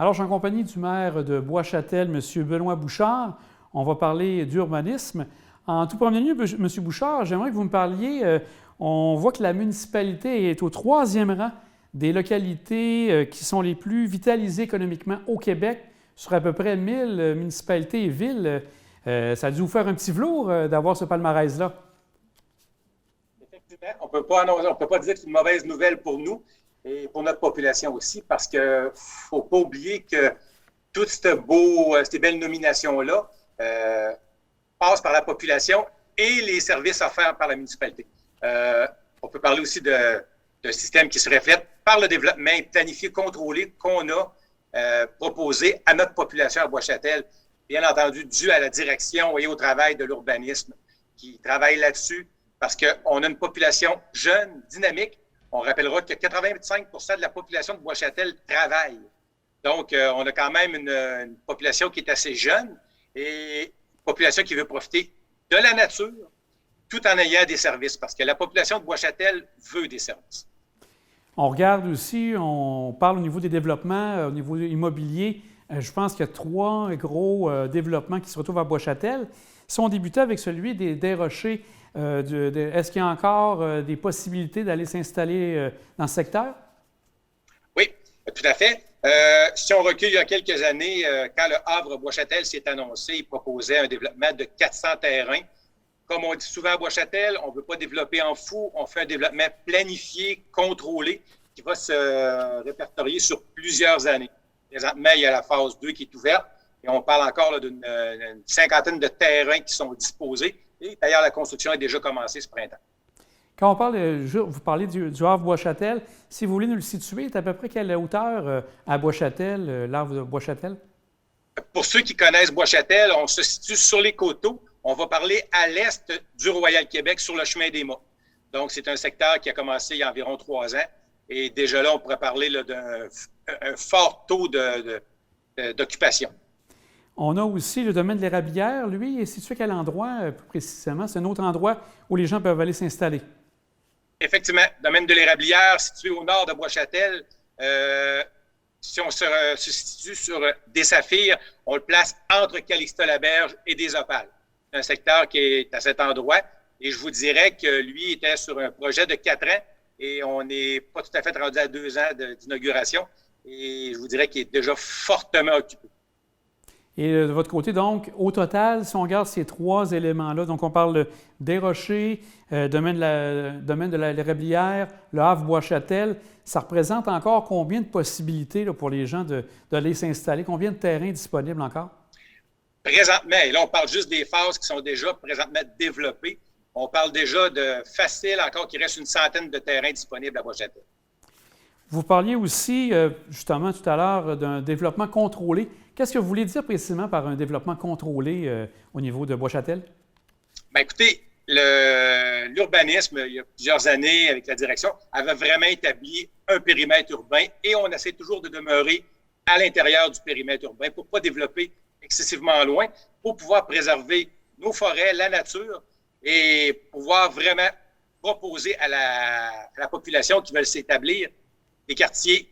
Alors, je suis en compagnie du maire de Bois-Châtel, M. Benoît Bouchard. On va parler d'urbanisme. En tout premier lieu, M. Bouchard, j'aimerais que vous me parliez. On voit que la municipalité est au 3e rang des localités qui sont les plus vitalisées économiquement au Québec, sur à peu près 1000 municipalités et villes. Ça a dû vous faire un petit velours d'avoir ce palmarès-là. Effectivement, on ne peut pas dire que c'est une mauvaise nouvelle pour nous et pour notre population aussi, parce qu'il ne faut pas oublier que toutes ces belles nominations-là passent par la population et les services offerts par la municipalité. On peut parler aussi d'un système qui se reflète par le développement planifié, contrôlé qu'on a proposé à notre population à Bois-Châtel, bien entendu dû à la direction et au travail de l'urbanisme qui travaille là-dessus, parce qu'on a une population jeune, dynamique. On rappellera que 85 % de la population de Bois-Châtel travaille. Donc, on a quand même une population qui est assez jeune et une population qui veut profiter de la nature tout en ayant des services, parce que la population de Bois-Châtel veut des services. On regarde aussi, on parle au niveau des développements, au niveau immobilier. Je pense qu'il y a 3 gros développements qui se retrouvent à Bois-Châtel. Si on débutait avec celui des Rochers, est-ce qu'il y a encore des possibilités d'aller s'installer dans ce secteur? Oui, tout à fait. Si on recule il y a quelques années, quand le Havre-Bois-Châtel s'est annoncé, il proposait un développement de 400 terrains. Comme on dit souvent à Bois-Châtel, on ne veut pas développer en fou, on fait un développement planifié, contrôlé, qui va se répertorier sur plusieurs années. Présentement, il y a la phase 2 qui est ouverte et on parle encore d'une cinquantaine de terrains qui sont disposés. Et d'ailleurs, la construction est déjà commencée ce printemps. Quand on parle, vous parlez du Havre-Bois-Châtel, si vous voulez nous le situer, c'est à peu près quelle hauteur à Bois-Châtel, l'Havre de Bois-Châtel? Pour ceux qui connaissent Bois-Châtel, on se situe sur les coteaux. On va parler à l'est du Royal Québec, sur le chemin des Mâts. Donc, c'est un secteur qui a commencé il y a environ 3 ans. Et déjà là, on pourrait parler d'un fort taux d'occupation. On a aussi le domaine de l'Érablière. Lui, est situé à quel endroit, plus précisément? C'est un autre endroit où les gens peuvent aller s'installer. Effectivement, domaine de l'Érablière, situé au nord de Bois-Châtel. Si on se situe sur des saphirs, on le place entre Calixte-la-Berge et des Opales. C'est un secteur qui est à cet endroit. Et je vous dirais que lui était sur un projet de 4 ans et on n'est pas tout à fait rendu à 2 ans d'inauguration. Et je vous dirais qu'il est déjà fortement occupé. Et de votre côté, donc, au total, si on regarde ces 3 éléments-là, donc on parle des Rochers, domaine de l'Érablière, le Havre-Bois-Châtel, ça représente encore combien de possibilités là, pour les gens d'aller s'installer? Combien de terrains disponibles encore? Présentement, et là, on parle juste des phases qui sont déjà présentement développées. On parle déjà de facile encore qu'il reste une centaine de terrains disponibles à Bois-Châtel. Vous parliez aussi, justement, tout à l'heure, d'un développement contrôlé. Qu'est-ce que vous voulez dire précisément par un développement contrôlé au niveau de Bois-Châtel? Bien, écoutez, l'urbanisme, il y a plusieurs années, avec la direction, avait vraiment établi un périmètre urbain et on essaie toujours de demeurer à l'intérieur du périmètre urbain pour ne pas développer excessivement loin, pour pouvoir préserver nos forêts, la nature et pouvoir vraiment proposer à la population qui veut s'établir des quartiers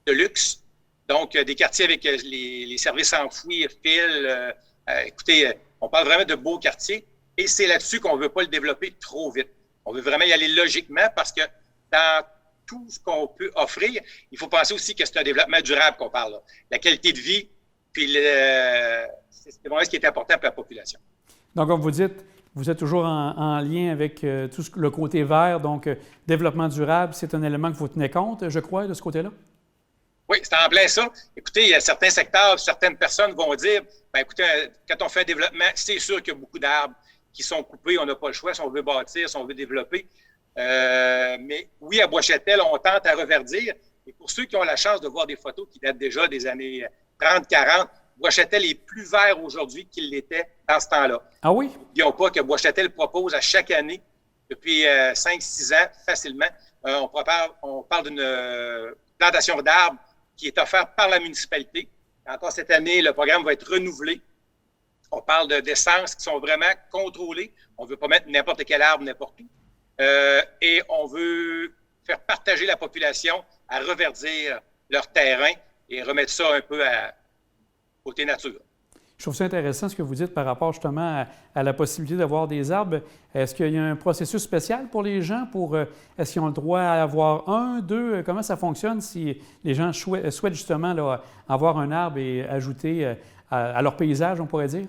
de luxe, donc des quartiers avec les services enfouis, fils. Écoutez, on parle vraiment de beaux quartiers et c'est là-dessus qu'on ne veut pas le développer trop vite. On veut vraiment y aller logiquement parce que dans tout ce qu'on peut offrir, il faut penser aussi que c'est un développement durable qu'on parle. Là. La qualité de vie, puis c'est vraiment ce qui est important pour la population. Donc, comme vous dites, vous êtes toujours en lien avec tout le côté vert, donc développement durable, c'est un élément que vous tenez compte, je crois, de ce côté-là? Oui, c'est en plein ça. Écoutez, il y a certains secteurs, certaines personnes vont dire, bien, écoutez, quand on fait un développement, c'est sûr qu'il y a beaucoup d'arbres qui sont coupés, on n'a pas le choix si on veut bâtir, si on veut développer. Mais oui, à Bois-Châtel, on tente à reverdir. Et pour ceux qui ont la chance de voir des photos qui datent déjà des années 30-40, Bois-Châtel est plus vert aujourd'hui qu'il l'était dans ce temps-là. Ah oui? N'oublions pas que Bois-Châtel propose à chaque année, depuis 5-6 ans, facilement, on parle d'une plantation d'arbres qui est offerte par la municipalité. Encore cette année, le programme va être renouvelé. On parle d'essences qui sont vraiment contrôlées. On ne veut pas mettre n'importe quel arbre n'importe où. Et on veut faire partager la population à reverdir leur terrain et remettre ça un peu à côté nature. Je trouve ça intéressant ce que vous dites par rapport justement à la possibilité d'avoir des arbres. Est-ce qu'il y a un processus spécial pour les gens? Est-ce qu'ils ont le droit à avoir un, deux? Comment ça fonctionne si les gens souhaitent justement là, avoir un arbre et ajouter à leur paysage, on pourrait dire?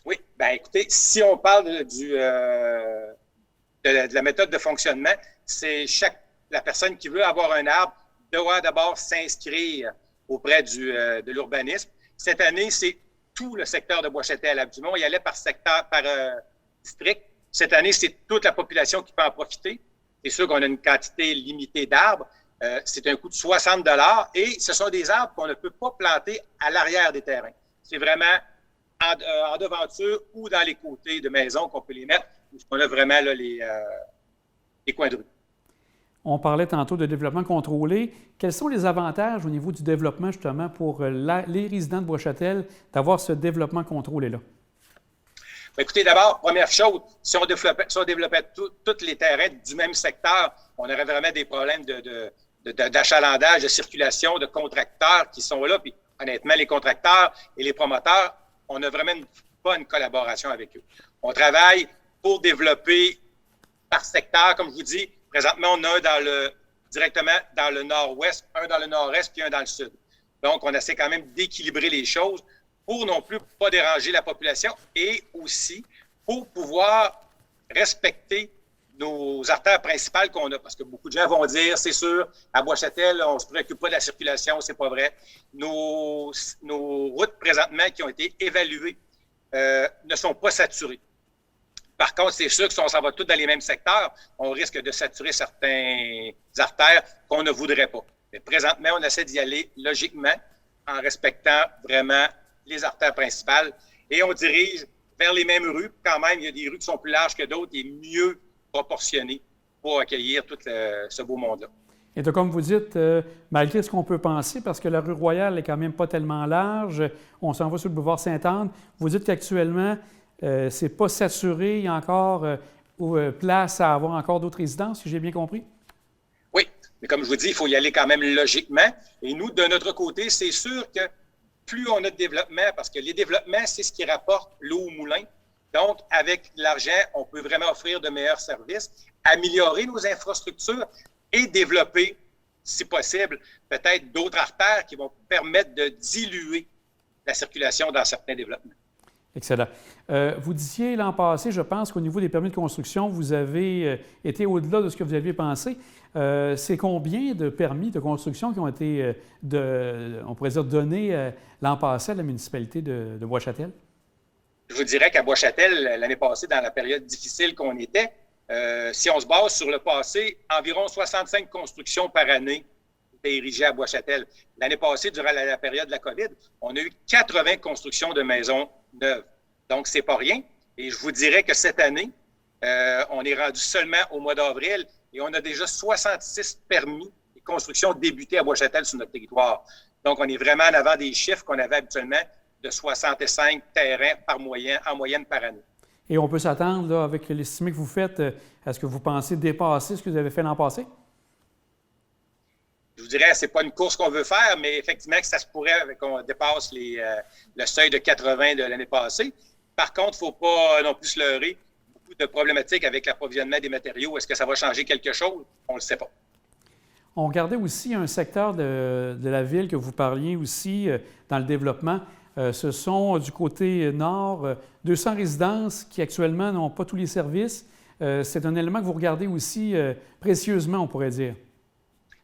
Oui, bien écoutez, si on parle de la méthode de fonctionnement, c'est la personne qui veut avoir un arbre doit d'abord s'inscrire auprès de l'urbanisme. Cette année, c'est tout le secteur de Bois-Châtel-Lac-du-Mont. Il y allait par secteur, par district. Cette année, c'est toute la population qui peut en profiter. C'est sûr qu'on a une quantité limitée d'arbres. C'est un coût de 60 $ et ce sont des arbres qu'on ne peut pas planter à l'arrière des terrains. C'est vraiment en devanture ou dans les côtés de maisons qu'on peut les mettre, où on a vraiment là, les coins de rue. On parlait tantôt de développement contrôlé. Quels sont les avantages au niveau du développement, justement, pour les résidents de Bois-Châtel d'avoir ce développement contrôlé-là? Écoutez, d'abord, première chose, si on développait tous les terrains du même secteur, on aurait vraiment des problèmes d'achalandage, de circulation, de contracteurs qui sont là. Puis, honnêtement, les contracteurs et les promoteurs, on n'a vraiment pas une collaboration avec eux. On travaille pour développer par secteur, comme je vous dis. Présentement, on a un directement dans le nord-ouest, un dans le nord-est, puis un dans le sud. Donc, on essaie quand même d'équilibrer les choses pour non plus pas déranger la population et aussi pour pouvoir respecter nos artères principales qu'on a. Parce que beaucoup de gens vont dire, c'est sûr, à Bois-Châtel, on ne se préoccupe pas de la circulation, c'est pas vrai. Nos routes présentement qui ont été évaluées ne sont pas saturées. Par contre, c'est sûr que si on s'en va tous dans les mêmes secteurs, on risque de saturer certaines artères qu'on ne voudrait pas. Mais présentement, on essaie d'y aller logiquement en respectant vraiment les artères principales et on dirige vers les mêmes rues. Quand même, il y a des rues qui sont plus larges que d'autres et mieux proportionnées pour accueillir tout ce beau monde-là. Et donc, comme vous dites, malgré ce qu'on peut penser, parce que la rue Royale n'est quand même pas tellement large, on s'en va sur le boulevard Sainte-Anne, vous dites qu'actuellement, c'est pas saturé, il y a encore place à avoir encore d'autres résidences, si j'ai bien compris? Oui, mais comme je vous dis, il faut y aller quand même logiquement. Et nous, de notre côté, c'est sûr que plus on a de développement, parce que les développements, c'est ce qui rapporte l'eau au moulin. Donc, avec l'argent, on peut vraiment offrir de meilleurs services, améliorer nos infrastructures et développer, si possible, peut-être d'autres artères qui vont permettre de diluer la circulation dans certains développements. Excellent. Vous disiez l'an passé, je pense qu'au niveau des permis de construction, vous avez été au-delà de ce que vous aviez pensé. C'est combien de permis de construction qui ont été, on pourrait dire, donnés l'an passé à la municipalité de Bois-Châtel? Je vous dirais qu'à Bois-Châtel, l'année passée, dans la période difficile qu'on était, si on se base sur le passé, environ 65 constructions par année étaient érigées à Bois-Châtel. L'année passée, durant la période de la COVID, on a eu 80 constructions de maisons neuves. Donc, c'est pas rien. Et je vous dirais que cette année, on est rendu seulement au mois d'avril et on a déjà 66 permis et constructions débutées à Bois-Châtel sur notre territoire. Donc, on est vraiment en avant des chiffres qu'on avait habituellement de 65 terrains en moyenne par année. Et on peut s'attendre, là, avec l'estimé que vous faites, est-ce que vous pensez dépasser ce que vous avez fait l'an passé? Je vous dirais, ce n'est pas une course qu'on veut faire, mais effectivement, que ça se pourrait qu'on dépasse le seuil de 80 de l'année passée. Par contre, il ne faut pas non plus se leurrer. Beaucoup de problématiques avec l'approvisionnement des matériaux. Est-ce que ça va changer quelque chose? On ne le sait pas. On regardait aussi un secteur de la ville que vous parliez aussi dans le développement. Ce sont du côté nord 200 résidences qui actuellement n'ont pas tous les services. C'est un élément que vous regardez aussi précieusement, on pourrait dire.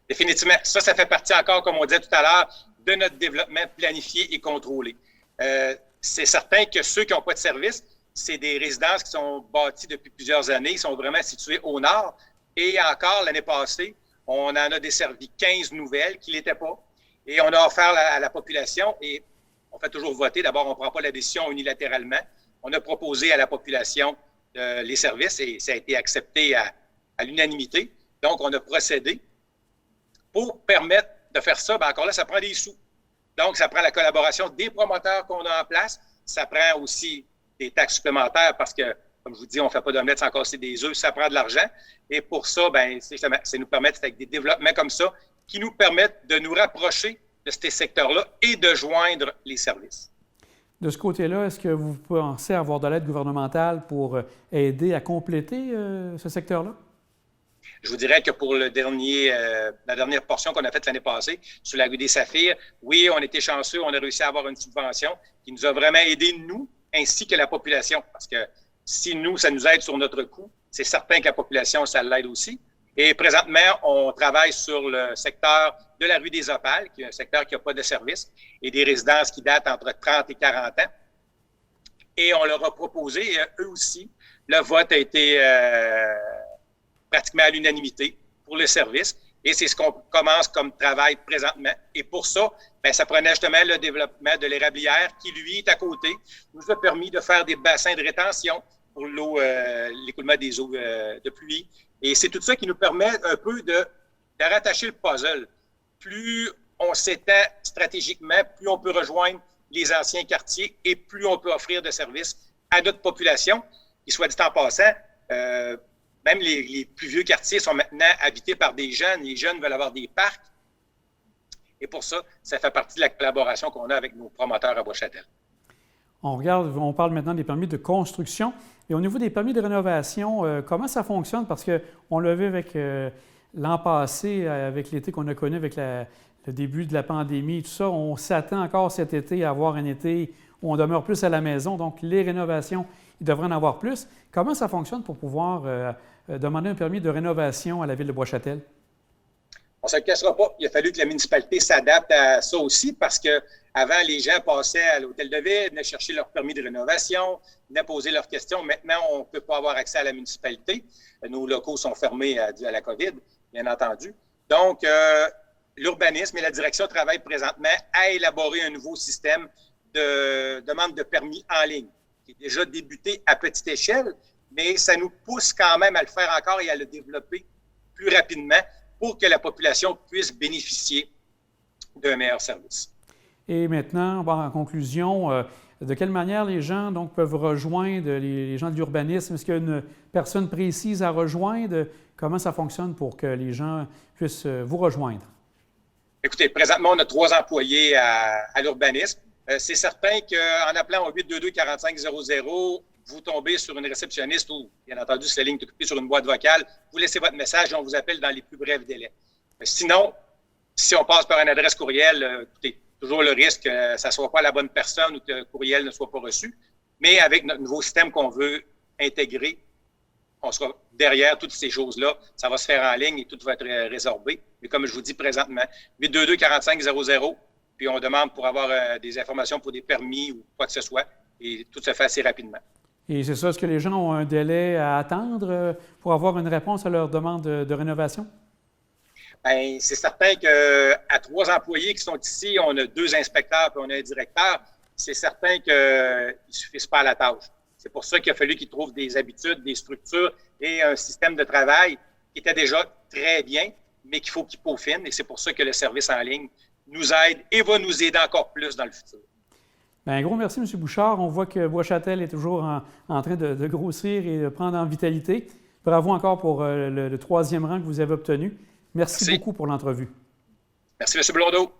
Définitivement. Ça fait partie encore, comme on disait tout à l'heure, de notre développement planifié et contrôlé. C'est certain que ceux qui n'ont pas de service, c'est des résidences qui sont bâties depuis plusieurs années, sont vraiment situées au nord. Et encore, l'année passée, on en a desservi 15 nouvelles qui ne l'étaient pas. Et on a offert à la population, et on fait toujours voter. D'abord, on ne prend pas la décision unilatéralement. On a proposé à la population les services et ça a été accepté à l'unanimité. Donc, on a procédé. Pour permettre de faire ça, bien encore là, ça prend des sous. Donc, ça prend la collaboration des promoteurs qu'on a en place. Ça prend aussi des taxes supplémentaires parce que, comme je vous dis, on ne fait pas d'omelette sans casser des œufs. Ça prend de l'argent. Et pour ça, bien, c'est nous permettre, avec des développements comme ça, qui nous permettent de nous rapprocher de ces secteurs-là et de joindre les services. De ce côté-là, est-ce que vous pensez avoir de l'aide gouvernementale pour aider à compléter ce secteur-là? Je vous dirais que pour la dernière portion qu'on a faite l'année passée, sur la rue des Saphirs, oui, on était chanceux, on a réussi à avoir une subvention qui nous a vraiment aidé, nous, ainsi que la population. Parce que si nous, ça nous aide sur notre coût, c'est certain que la population, ça l'aide aussi. Et présentement, on travaille sur le secteur de la rue des Opales, qui est un secteur qui n'a pas de service, et des résidences qui datent entre 30 et 40 ans. Et on leur a proposé, eux aussi, le vote a été pratiquement à l'unanimité pour le service. Et c'est ce qu'on commence comme travail présentement. Et pour ça, bien, ça prenait justement le développement de l'érablière qui, lui, est à côté, nous a permis de faire des bassins de rétention pour l'eau, l'écoulement des eaux de pluie. Et c'est tout ça qui nous permet un peu de rattacher le puzzle. Plus on s'étend stratégiquement, plus on peut rejoindre les anciens quartiers et plus on peut offrir de services à notre population. Et soit dit en passant, même les plus vieux quartiers sont maintenant habités par des jeunes. Les jeunes veulent avoir des parcs. Et pour ça, ça fait partie de la collaboration qu'on a avec nos promoteurs à Bois-Châtel. On parle maintenant des permis de construction. Et au niveau des permis de rénovation, comment ça fonctionne? Parce qu'on l'a vu avec l'an passé, avec l'été qu'on a connu, avec le début de la pandémie et tout ça. On s'attend encore cet été à avoir un été où on demeure plus à la maison. Donc, les rénovations, il devrait en avoir plus. Comment ça fonctionne pour pouvoir demander un permis de rénovation à la Ville de Bois-Châtel? On ne se le cachera pas. Il a fallu que la municipalité s'adapte à ça aussi parce qu'avant, les gens passaient à l'hôtel de ville, venaient chercher leur permis de rénovation, venaient poser leurs questions. Maintenant, on ne peut pas avoir accès à la municipalité. Nos locaux sont fermés dû à la COVID, bien entendu. Donc, l'urbanisme et la direction travaillent présentement à élaborer un nouveau système de demande de permis en ligne qui est déjà débuté à petite échelle, mais ça nous pousse quand même à le faire encore et à le développer plus rapidement pour que la population puisse bénéficier d'un meilleur service. Et maintenant, en conclusion, de quelle manière les gens donc, peuvent rejoindre les gens de l'urbanisme? Est-ce qu'il y a une personne précise à rejoindre? Comment ça fonctionne pour que les gens puissent vous rejoindre? Écoutez, présentement, on a 3 employés à l'urbanisme. C'est certain qu'en appelant au 822-4500, vous tombez sur une réceptionniste ou, bien entendu, si la ligne est occupée sur une boîte vocale, vous laissez votre message et on vous appelle dans les plus brefs délais. Sinon, si on passe par une adresse courriel, écoutez, toujours le risque que ça ne soit pas la bonne personne ou que le courriel ne soit pas reçu. Mais avec notre nouveau système qu'on veut intégrer, on sera derrière toutes ces choses-là. Ça va se faire en ligne et tout va être résorbé. Mais comme je vous dis présentement, 822-4500, puis on demande pour avoir des informations pour des permis ou quoi que ce soit. Et tout se fait assez rapidement. Et c'est ça, est-ce que les gens ont un délai à attendre pour avoir une réponse à leur demande de rénovation? Bien, c'est certain qu'à 3 employés qui sont ici, on a 2 inspecteurs puis on a un directeur. C'est certain qu'ils ne suffisent pas à la tâche. C'est pour ça qu'il a fallu qu'ils trouvent des habitudes, des structures et un système de travail qui était déjà très bien, mais qu'il faut qu'ils peaufinent. Et c'est pour ça que le service en ligne nous aide et va nous aider encore plus dans le futur. Bien, un gros merci, M. Bouchard. On voit que Bois-Châtel est toujours en train de grossir et de prendre en vitalité. Bravo encore pour le 3e rang que vous avez obtenu. Merci beaucoup pour l'entrevue. Merci, M. Blondeau.